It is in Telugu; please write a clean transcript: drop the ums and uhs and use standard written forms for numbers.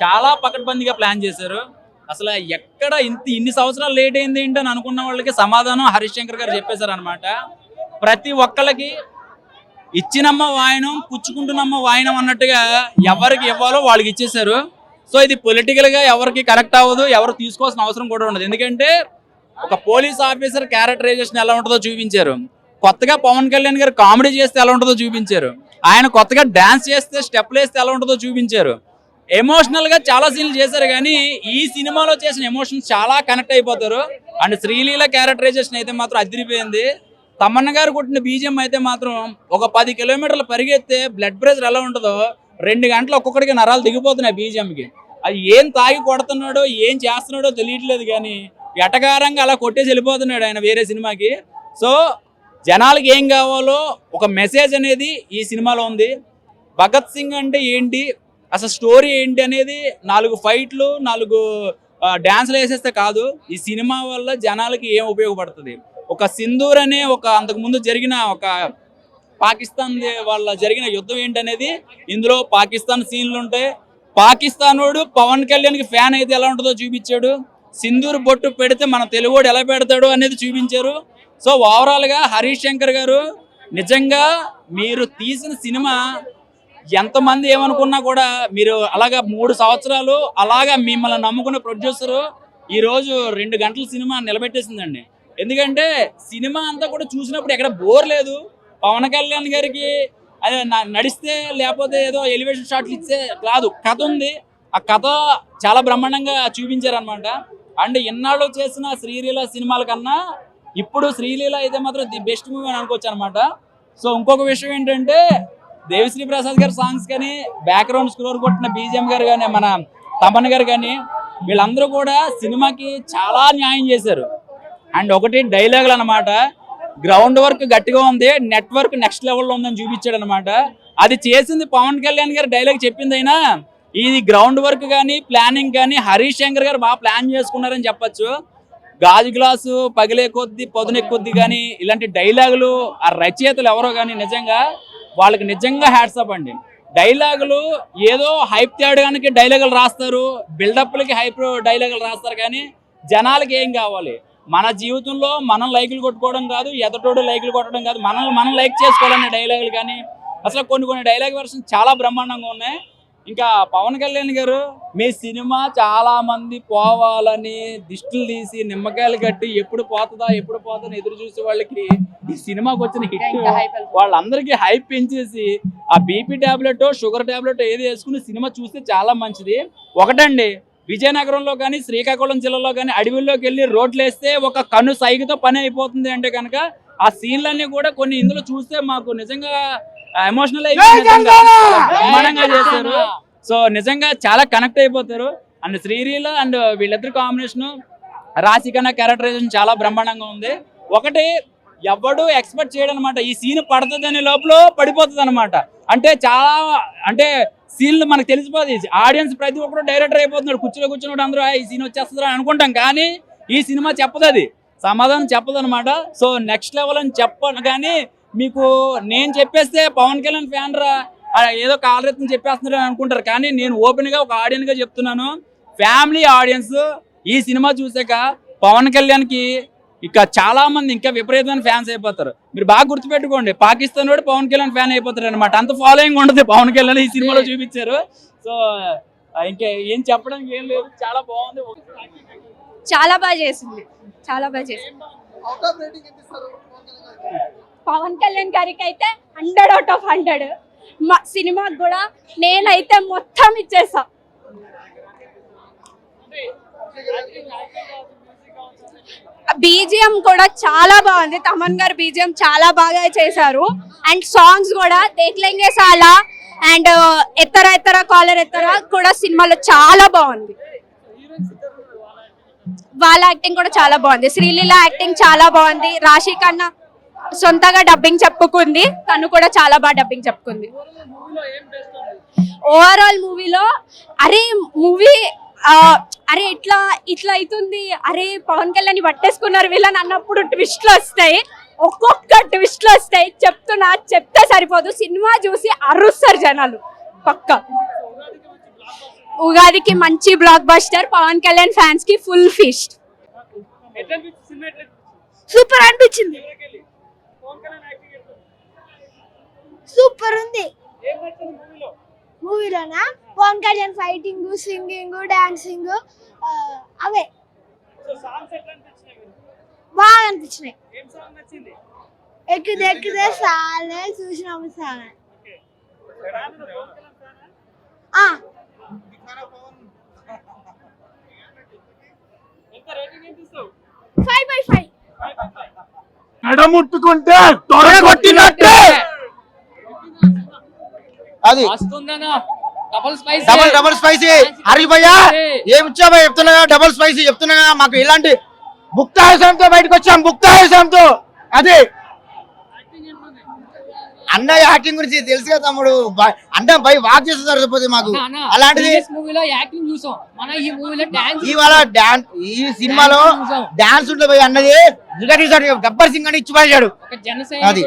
చాలా పకడ్బందీగా ప్లాన్ చేశారు. అసలు ఎక్కడ ఇన్ని సంవత్సరాలు లేట్ అయింది ఏంటని అనుకున్న వాళ్ళకి సమాధానం హరీష్ శంకర్ గారు చెప్పేశారు అనమాట. ప్రతి ఒక్కళ్ళకి ఇచ్చినమ్మ వాయనం పుచ్చుకుంటున్నమ్మ వాయనం అన్నట్టుగా ఎవరికి ఇవ్వాలో వాళ్ళకి ఇచ్చేశారు. సో ఇది పొలిటికల్ గా ఎవరికి కరెక్ట్ అవ్వదు, ఎవరు తీసుకోవాల్సిన అవసరం కూడా ఉండదు. ఎందుకంటే ఒక పోలీస్ ఆఫీసర్ క్యారెక్టరైజేషన్ ఎలా ఉంటుందో చూపించారు, కొత్తగా పవన్ కళ్యాణ్ గారు కామెడీ చేస్తే ఎలా ఉంటుందో చూపించారు, ఆయన కొత్తగా డాన్స్ చేస్తే స్టెప్లు వేస్తే ఎలా ఉంటుందో చూపించారు. ఎమోషనల్ గా చాలా సీన్లు చేశారు, కానీ ఈ సినిమాలో చేసిన ఎమోషన్స్ చాలా కనెక్ట్ అయిపోతారు. అండ్ శ్రీలీల క్యారెక్టరైజేషన్ అయితే మాత్రం అదిరిపోయింది. తమన్న గారు కొట్టిన బీజిఎం అయితే మాత్రం ఒక 10 కిలోమీటర్లు పరిగెత్తే బ్లడ్ ప్రెషర్ ఎలా ఉంటుందో 2 గంటలు ఒక్కొక్కడికి నరాలు దిగిపోతున్నాయి బీజిఎంకి. అది ఏం తాగి కొడుతున్నాడో ఏం చేస్తున్నాడో తెలియట్లేదు, కానీ ఎటకారంగా అలా కొట్టేసి వెళ్ళిపోతున్నాడు ఆయన వేరే సినిమాకి. సో జనాలకి ఏం కావాలో ఒక మెసేజ్ అనేది ఈ సినిమాలో ఉంది. భగత్ సింగ్ అంటే ఏంటి, అసలు స్టోరీ ఏంటి అనేది 4 ఫైట్లు 4 డాన్సులు వేసేస్తే కాదు. ఈ సినిమా వల్ల జనాలకి ఏం ఉపయోగపడుతుంది, ఒక సింధూర్ అనే ఒక అంతకుముందు జరిగిన ఒక పాకిస్తాన్ వాళ్ళ జరిగిన యుద్ధం ఏంటనేది ఇందులో పాకిస్తాన్ సీన్లు ఉంటాయి. పాకిస్తానోడు పవన్ కళ్యాణ్కి ఫ్యాన్ అయితే ఎలా ఉంటుందో చూపించాడు, సింధూర్ బొట్టు పెడితే మన తెలుగుడు ఎలా పెడతాడు అనేది చూపించారు. సో ఓవరాల్గా హరీష్ శంకర్ గారు నిజంగా మీరు తీసిన సినిమా ఎంతమంది ఏమనుకున్నా కూడా మీరు అలాగా 3 సంవత్సరాలు అలాగా మిమ్మల్ని నమ్ముకున్న ప్రొడ్యూసరు ఈరోజు 2 గంటల సినిమా నిలబెట్టేసిందండి. ఎందుకంటే సినిమా అంతా కూడా చూసినప్పుడు ఎక్కడ బోర్ లేదు. పవన్ కళ్యాణ్ గారికి అదే నడిస్తే లేకపోతే ఏదో ఎలివేషన్ షాట్లు ఇచ్చే కాదు, కథ ఉంది. ఆ కథ చాలా బ్రహ్మాండంగా చూపించారనమాట. అండ్ ఇన్నాళ్ళు చేసిన శ్రీలీల సినిమాల కన్నా ఇప్పుడు శ్రీలీల అయితే మాత్రం ది బెస్ట్ మూవీ అని అనుకోవచ్చు అనమాట. సో ఇంకొక విషయం ఏంటంటే దేవిశ్రీ ప్రసాద్ గారి సాంగ్స్ కానీ, బ్యాక్గ్రౌండ్ స్కోర్ కొట్టిన బీజిఎం గారు కానీ, మన తమన్ గారు కానీ, వీళ్ళందరూ కూడా సినిమాకి చాలా న్యాయం చేశారు. అండ్ ఒకటి డైలాగులు అనమాట, గ్రౌండ్ వర్క్ గట్టిగా ఉంది, నెట్వర్క్ నెక్స్ట్ లెవెల్లో ఉందని చూపించాడు అనమాట. అది చేసింది పవన్ కళ్యాణ్ గారు డైలాగ్ చెప్పిందైనా ఇది గ్రౌండ్ వర్క్ కానీ ప్లానింగ్ కానీ హరీష్ శంకర్ గారు బాగా ప్లాన్ చేసుకున్నారని చెప్పచ్చు. గాజు గ్లాసు పగిలే కొద్ది పొదనె కొద్ది కానీ ఇలాంటి డైలాగులు ఆ రచయితలు ఎవరో కానీ నిజంగా వాళ్ళకి నిజంగా హ్యాట్సప్ అండి. డైలాగులు ఏదో హైప్ తేయడానికి డైలాగులు రాస్తారు, బిల్డప్లకి హైప్ డైలాగులు రాస్తారు, కానీ జనాలకి ఏం కావాలి, మన జీవితంలో మనం లైకులు కొట్టుకోవడం కాదు, ఎదటోడు లైకులు కొట్టడం కాదు, మనం లైక్ చేసుకోవాలనే డైలాగులు కానీ అసలు కొన్ని డైలాగ్ వెర్షన్స్ చాలా బ్రహ్మాండంగా ఉన్నాయి. ఇంకా పవన్ కళ్యాణ్ గారు మీ సినిమా చాలా మంది పోవాలని దిష్టిలు తీసి నిమ్మకాయలు కట్టి ఎప్పుడు పోతుందా ఎదురు చూసే వాళ్ళకి ఈ సినిమాకి వచ్చిన హిట్ వాళ్ళందరికీ హైప్ పెంచేసి ఆ బీపీ టాబ్లెట్ షుగర్ టాబ్లెట్ ఏది వేసుకుని సినిమా చూస్తే చాలా మంచిది. ఒకటండి, విజయనగరంలో కానీ శ్రీకాకుళం జిల్లాలో కానీ అడవిలోకి వెళ్ళి రోడ్లు వేస్తే ఒక కన్ను సైగుతో పని అయిపోతుంది అంటే కనుక ఆ సీన్లన్నీ కూడా కొన్ని ఇందులో చూస్తే మాకు నిజంగా ఎమోషనల్ బ్రహ్మాండంగా చేశారు. సో నిజంగా చాలా కనెక్ట్ అయిపోతారు. అండ్ శ్రీలీల అండ్ వీళ్ళిద్దరు కాంబినేషన్ రాశికన్నా క్యారెక్టరైజేషన్ చాలా బ్రహ్మాండంగా ఉంది. ఒకటి ఎవడు ఎక్స్పెక్ట్ చేయడం అనమాట, ఈ సీన్ పడుతుంది అనే లోపల పడిపోతుంది అనమాట. అంటే సీన్లు మనకు తెలిసిపోతుంది, ఆడియన్స్ ప్రతి ఒక్కరు డైరెక్టర్ అయిపోతున్నాడు, కూర్చుని అందరూ ఈ సీన్ వచ్చేస్తుంది అని అనుకుంటాం, కానీ ఈ సినిమా చెప్పదు, అది సమాధానం చెప్పదు అనమాట. సో నెక్స్ట్ లెవెల్ అని చెప్పను, కానీ మీకు నేను చెప్పేస్తే పవన్ కళ్యాణ్ ఫ్యాన్ రా ఏదో కాలరెత్తం చెప్పేస్తున్నారు అని అనుకుంటారు, కానీ నేను ఓపెన్ గా ఒక ఆడియన్స్ గా చెప్తున్నాను, ఫ్యామిలీ ఆడియన్స్ ఈ సినిమా చూసాక పవన్ కళ్యాణ్ కి ఇక చాలా మంది ఇంకా విపరీతమైన ఫ్యాన్స్ అయిపోతారు. మీరు బాగా గుర్తుపెట్టుకోండి, పాకిస్తాన్ వాడు పవన్ కళ్యాణ్ ఫ్యాన్ అయిపోతారు అనమాట, అంత ఫాలోయింగ్ ఉంటుంది పవన్ కళ్యాణ్ ఈ సినిమాలో చూపించారు. సో ఇంకా ఏం చెప్పడానికి ఏం లేదు, చాలా బాగుంది, చాలా బాగా చేసింది, చాలా బాగా చేసింది. పవన్ కళ్యాణ్ గారికి అయితే 100 out of 100. మా సినిమాకి కూడా నేనైతే మొత్తం ఇచ్చేసా. బీజిఎం కూడా చాలా బాగుంది, తమన్ గారు బీజిఎం చాలా బాగా చేశారు. అండ్ సాంగ్స్ కూడా దేఖ్లేంగే సాలా అండ్ ఎత్తర కాలర్ ఎత్తర కూడా సినిమాలో చాలా బాగుంది. వాళ్ళ యాక్టింగ్ కూడా చాలా బాగుంది, శ్రీలీల యాక్టింగ్ చాలా బాగుంది. రాశి కన్నా సొంతగా డబ్బింగ్ చెప్పుకుంది, తను కూడా చాలా బాగా డబ్బింగ్ చెప్పుకుంది. ఓవరాల్ మూవీలో అరే ఇట్లా అవుతుంది, అరే పవన్ కళ్యాణ్ పట్టేసుకున్నారు వీళ్ళని అన్నప్పుడు ట్విస్ట్లు వస్తాయి, ఒక్కొక్క ట్విస్ట్లు వస్తాయి. చెప్తే సరిపోదు, సినిమా చూసి అరుస్తారు జనాలు పక్క. ఉగాదికి మంచి blockbuster, Pawan Kalyan fans కి ఫుల్ ఫీస్ట్. సూపర్ అనిపించింది, సూపర్ ఉంది. మూవీలోనా Pawan Kalyan fighting, singing, dancing అవే బాగా అనిపించినాయి. ఎక్కితే ఎక్కితే సాలే చూసినాము సాలే. 5/5 నడముట్టుకుంటే తొడగొట్టినట్టే. అది డబుల్ స్పైసీ. హరి భయ్యా ఏమి ఇచ్చావా చెప్తున్నా, డబుల్ స్పైసీ చెప్తున్నా. మాకు ఇలాంటి భుక్తాయుసంతో బయటకు వచ్చాం, భుక్తాయుసంతో. అది అన్న యాక్టింగ్ గురించి తెలుసు కదా తమ్ముడు, అంటే బై వాక్ చేస్తారు సరిపోతుంది మాకు. అలాంటిది ఇవాళ ఈ సినిమాలో డాన్స్ ఉంటుంది పోయి అన్నది గబ్బర్ సింగ్ అని ఇచ్చి పడేశాడు. అది